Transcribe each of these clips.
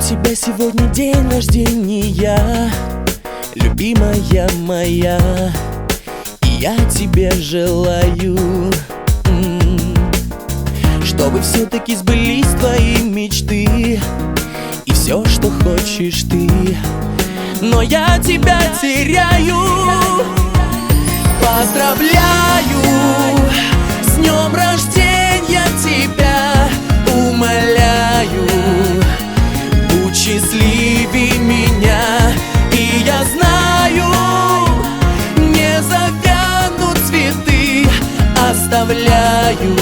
тебя сегодня день рождения, любимая моя, и я тебе желаю, чтобы все-таки сбылись твои мечты и все, что хочешь ты. Но я тебя теряю. Поздравляю с днем рождения тебя, умоляю, будь счастливей меня. И я знаю, не завянут цветы, оставляю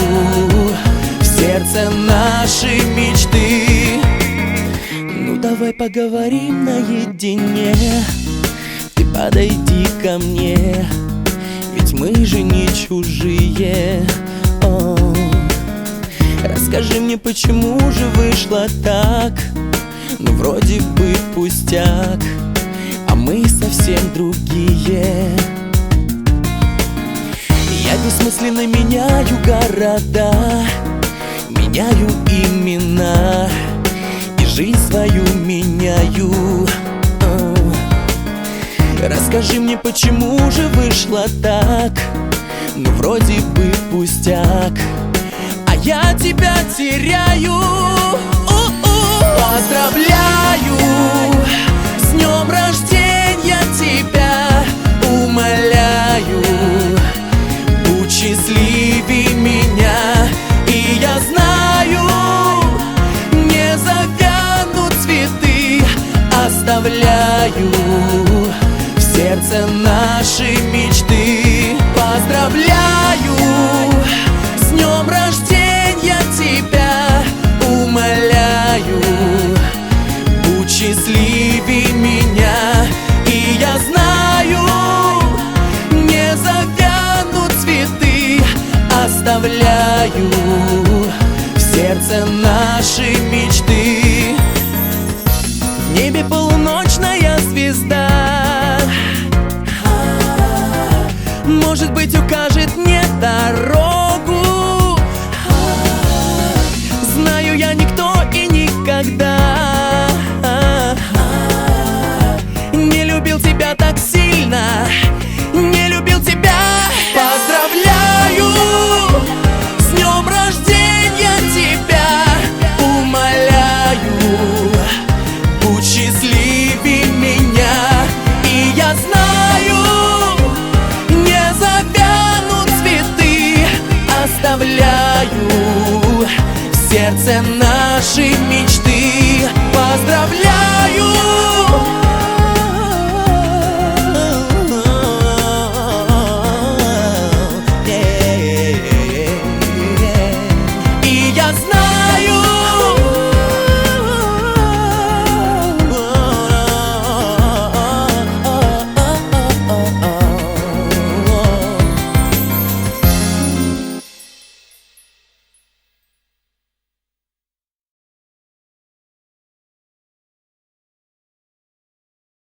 в сердце наши мечты. Ну давай поговорим наедине, ты подойди ко мне, ведь мы же не чужие. Расскажи мне, почему же вышло так? Ну вроде бы пустяк, а мы совсем другие. Я бессмысленно меняю города, меняю имена и жизнь свою меняю. Расскажи мне, почему же вышло так? Ну вроде бы пустяк, а я тебя теряю. Поздравляю с днем рождения тебя, умоляю, будь счастливей меня. И я знаю, не завянут цветы, оставляю в сердце наши мечты. Поздравляю с днем рождения тебя, умоляю, будь счастливей меня. И я знаю, не завянут цветы, оставляю в сердце наши мечты. В небе полуночная звезда, может быть, укажет мне дорогу. Знаю, я никто и никогда не любил тебя так сильно, не любил тебя. Поздравляю с днем рождения тебя, умоляю, будь счастливей меня. И я знаю, не завянут цветы, оставляю в сердце наши